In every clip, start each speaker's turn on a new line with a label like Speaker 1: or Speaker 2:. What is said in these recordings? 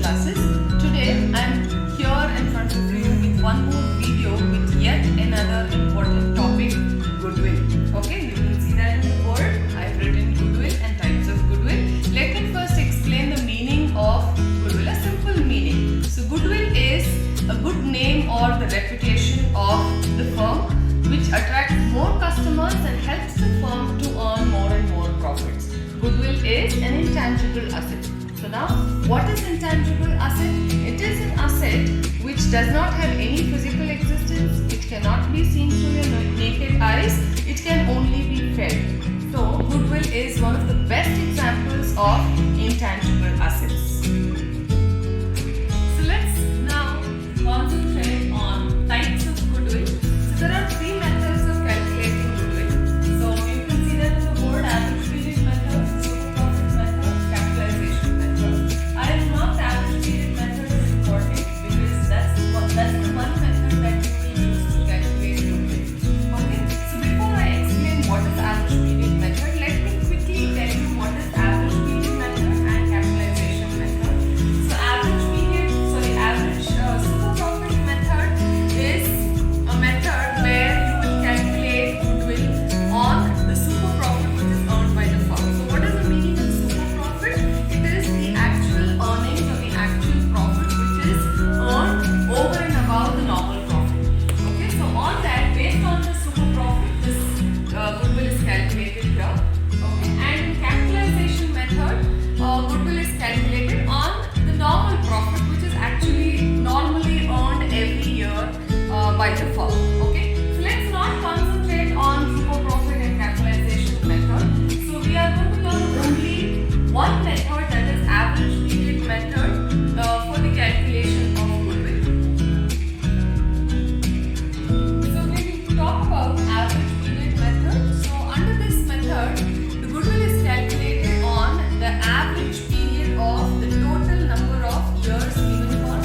Speaker 1: classes. Today I am here in front of you with one more video with yet another important topic, goodwill. Okay, you can see that in the board. I have written goodwill and types of goodwill. Let me first explain the meaning of goodwill, a simple meaning. So goodwill is a good name or the reputation of the firm which attracts more customers and helps the firm to earn more and more profits. Goodwill is an intangible asset. So now, what is intangible asset? It is an asset which does not have any physical existence. It cannot be seen through your naked eyes. It can only be felt. So, goodwill is one of the best examples of intangible assets. So, let's now concentrate on types of goodwill. So, there are three methods of calculating goodwill. So, you can see that on the board: average period method, super profit method, capitalization method. I have marked average period method as important because that's the one method that you will use to calculate goodwill. Okay. So, before I explain what is average period method, let me quickly tell you what is average period method and capitalization method. So, average super profit method is a method where you will calculate goodwill on the super profit which is earned by the firm. So, what is the meaning of super profit? It is the actual earnings or the actual profit which is earned over and above the normal profit. Okay, so on that, based on the super profit, this goodwill is calculated here. Okay, and in capitalization method, goodwill is calculated on the normal profit which is actually normally earned every year by the firm. Okay, so let's not concentrate on super profit and capitalization method. So we are going to learn only one method, that is average period method, for the calculation of goodwill. So when we talk about average period method, so under this method, the goodwill is calculated on the average period of the total number of years given for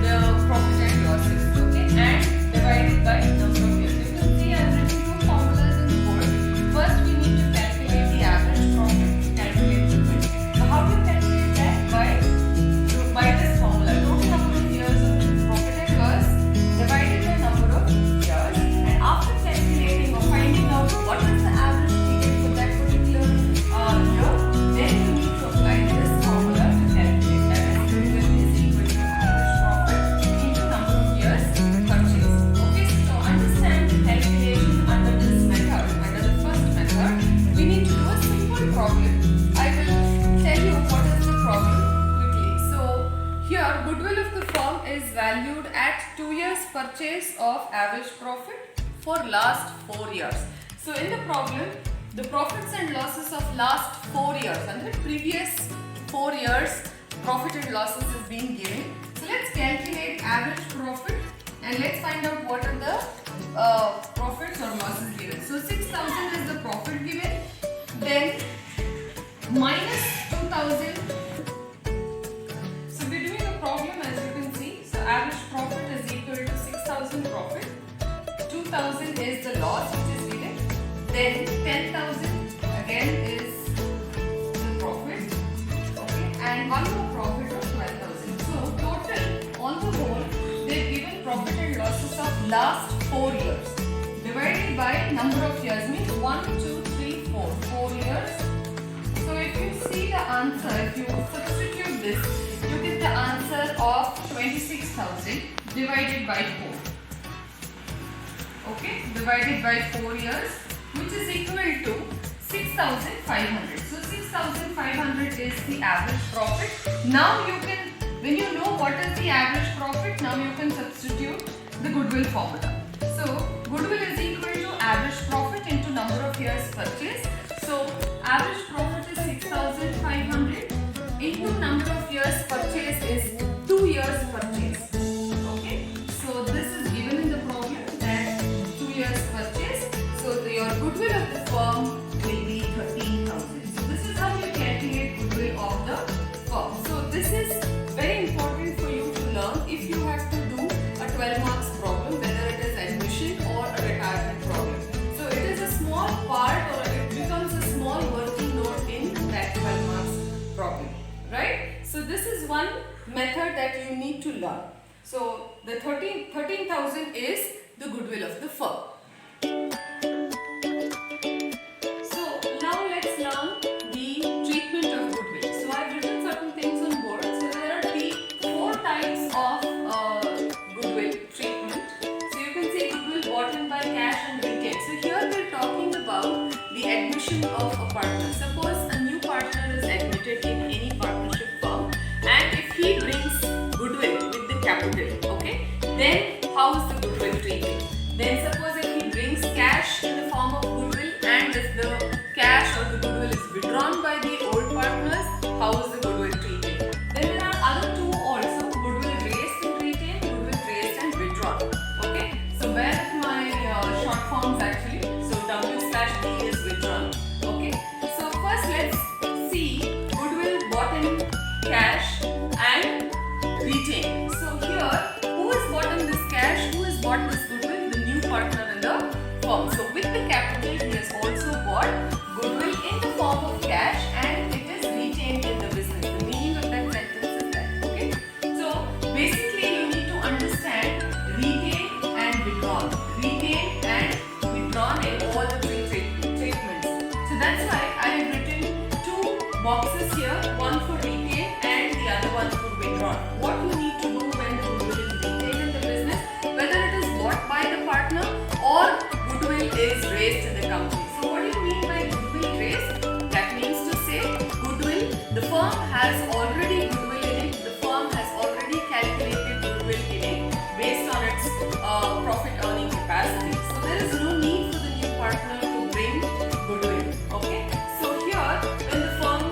Speaker 1: the profit and losses. Okay, and divided by number of years. You can see I have written two formulas in the board. First, we need to calculate the average profit to calculate goodwill. So how do you calculate that? By this formula, total number of years of profit and loss divided by number of years. And after calculating or finding out what is the average period for that particular year, then you need to apply this formula to calculate that as goodwill is equal to average profit into number of years purchased. Okay, so to understand the calculation under this method, under the first method, we need to do a simple problem. I will tell you what is the problem quickly. So here, goodwill of the firm is valued at 2 years purchase of average profit for last 4 years. So in the problem, the profits and losses of last 4 years and the previous 4 years profit and losses is being given. So let's calculate average profit and let's find out what are the profits or losses given. So 6,000 is the profit given, then minus 2,000. So we're doing a problem as you can see. So average profit is equal to 6,000 profit, 2,000 is the loss which is given, then 10,000 again is the profit, okay, and one more profit of 12,000. So total on the whole they've given profit and losses of last 4 years divided by number of years, means 1, 2, 3, 4 years. So if you see the answer, if you substitute this, you get the answer of 26,000 divided by 4. Okay, divided by 4 years, which is equal to 6,500. So 6,500 is the average profit. Now you can, when you know what is the average profit, now you can substitute the goodwill formula. So goodwill is equal to average profit into number of years purchased. So average profit is 6,500 into number of years purchased is 2 years purchase. Okay, so this is given in the problem that 2 years purchase. So your goodwill of the firm will be 13,000. So this is how you calculate goodwill of the firm. So this is very important for you to learn if you have to do a 12 marks problem, whether it is admission or a retirement problem. So it is a small part or it becomes a small working note in that 12 marks problem, right? So this is one method withdrawn. So the 13,000 is the goodwill of the firm. So now let's learn the treatment of goodwill. So I've written certain things on board. So there are four types of goodwill treatment. So you can see goodwill bought in by cash and retained. So here we're talking about the admission of a partner. Suppose a new partner is admitted in any partnership firm, and if he brings goodwill with the capital, okay, then how is the goodwill treated? Then suppose if he brings cash in the form of goodwill, and if the cash or the goodwill is withdrawn by the old partners, how is the goodwill treated? Then there are other two also, goodwill raised and retained, goodwill raised and withdrawn. Okay, so bear with my short forms actually. So W/D is withdrawn. Okay, so first let's see goodwill bought in cash and retained. So here, who is bought in this cash? Who has bought this goodwill? The new partner in the firm. So with the capital, he has also bought goodwill in the form of cash, and it is retained in the business. The meaning of that sentence is that. Okay. So basically, you need to understand retain and withdrawn. Retain and withdrawn in all the three treatments. So that's why I have written two boxes here, one for retain and the other one for withdrawn. What you need to do when the goodwill is retained in the business, whether it is bought by the partner or goodwill is raised in the company. So what do you mean by goodwill raised? That means to say goodwill, the firm has already goodwill in it, the firm has already calculated goodwill in it based on its profit earning capacity. So there is no need for the new partner to bring goodwill. Okay. So here, when the firm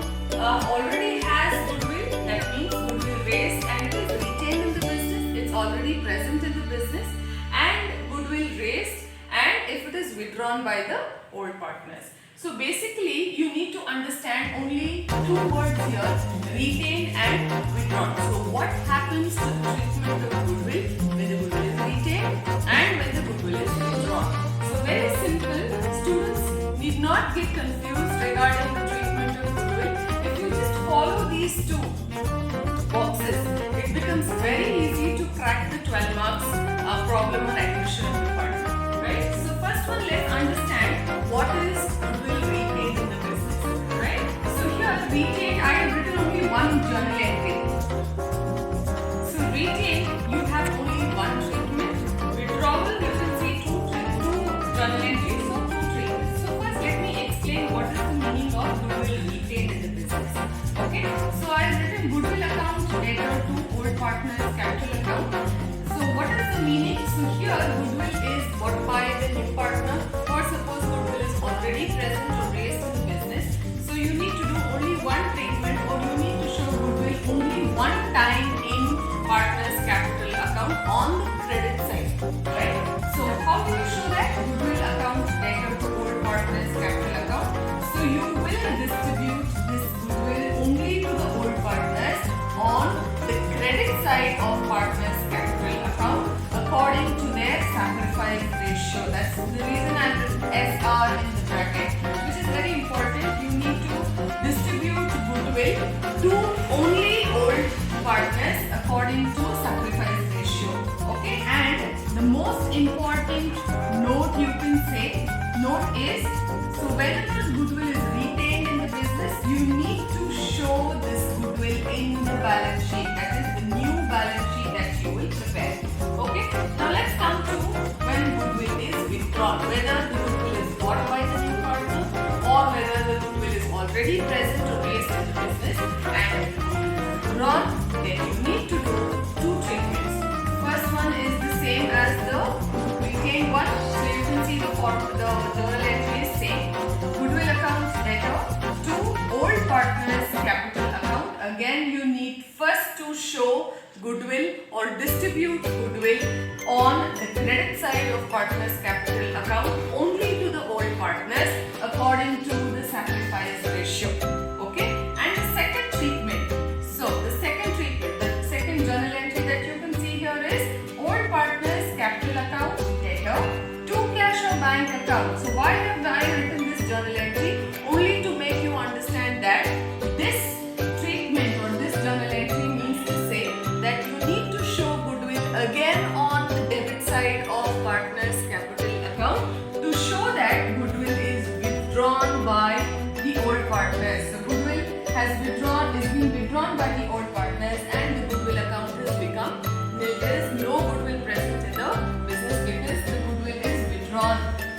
Speaker 1: already has goodwill, that means goodwill raised and it is retained in the business, it's already present in the business, and goodwill raised and if it is withdrawn by the old partners. So basically, you need to understand only two words here, retained and withdrawn. So what happens to the treatment of goodwill when the goodwill is retained and when the goodwill is withdrawn? So very simple, students need not get confused regarding the treatment of goodwill. If you just follow these two boxes, it becomes very easy to crack the 12 marks problem on admission of the partner. Right? So first one, let's understand what is goodwill retained in the business. Right? So here, retained, I have written only one journal entry. So retained, you have only one treatment. Withdrawal, you can see two journal entries, so two treatments. So first, let me explain what is the meaning of goodwill retained in the business. Okay? So I have written goodwill account, debtor to old partners, capital account. So what is the meaning? So here goodwill is bought by the new partner, or suppose goodwill is already present or raised in the business. So you need to do only one treatment, or you need to show goodwill only one time in partner's capital account on the credit side. Right? So how do you show that? Goodwill account, debtor to old partner's capital account. So you will distribute this goodwill only to the old partners on the credit side of partner's capital account according to their sacrifice ratio. That's the reason I've written SR in the bracket, which is very important. You need to distribute goodwill to only old partners according to sacrifice ratio. Okay, and the most important note you can say, note is, so whenever goodwill is retained in the business, you need to show this goodwill in the balance sheet. That is the new balance sheet that you will prepare. Okay. Now let's come to when goodwill is withdrawn. Whether the goodwill is bought by the new partner or whether the goodwill is already present or raised in the business and withdrawn, then you need to do two treatments. First one is the same as the retained one. So you can see the journal entry is same. Goodwill account debtor to old partner's capital account. Again, you need first to show goodwill or distribute goodwill on the credit side of partner's capital account only to the old partners according to the sacrifice ratio. Okay? And the second treatment. So the second treatment, the second journal entry that you can see here is old partner's capital account debtor to cash or bank account. So why have I written this journal entry? Only to make you understand that this treatment or this journal entry means to say that you need to show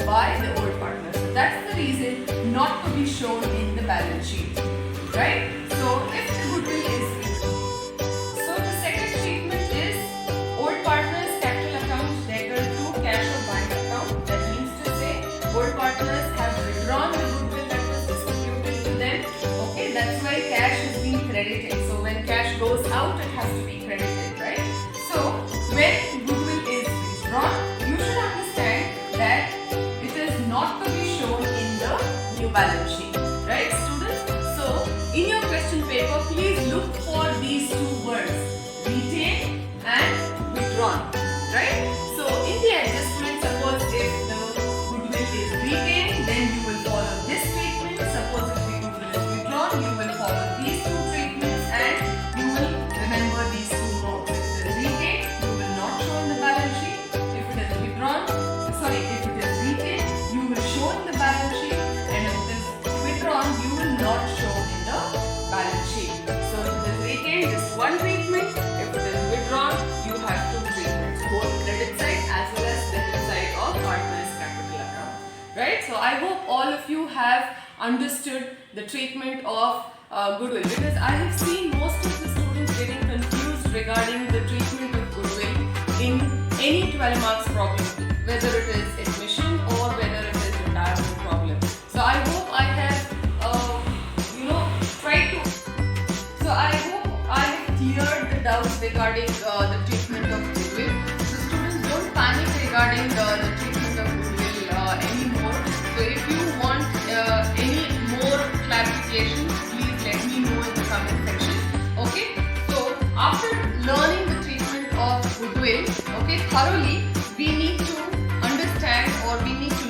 Speaker 1: by the old partner. So that's the reason not to be shown in the balance sheet, right? So if the goodwill is so the second treatment is old partners capital account debtor to cash or bank account. That means to say old partners have withdrawn the goodwill that was distributed to them. Okay, that's why cash is being credited. So when cash goes out, it has to be credited, right? So when goodwill is withdrawn, you should understand that it is not to be shown in the new balance sheet, right, students? So in your question paper, please look for these two words, retain and withdrawn, right? So in the adjustment, suppose if the goodwill is retained, then you will follow this treatment. Suppose if the goodwill is withdrawn, you will follow these two treatments and you will remember these two notes. If it is retained, you will not show in the balance sheet. If it is withdrawn, if it is retained, you will show in the balance sheet, and if it is withdrawn, you will not show in the balance sheet. So if it is retained, just one treatment. If it is withdrawn, you have two treatments, both credit side as well as debit side of partner's capital account. Right? So I hope all of you have understood the treatment of goodwill, because I have seen most of the students getting confused regarding the treatment of goodwill in any 12 marks problem, whether it is admission or whether it is retirement problem. So I hope I have tried to. So I hope I have cleared the doubts regarding the treatment of goodwill. So students, don't panic regarding the treatment of goodwill anymore. So if you want any more clarification, please let me know in the comment section. Okay. So after learning the treatment of goodwill, okay, thoroughly, we need to understand, or we need to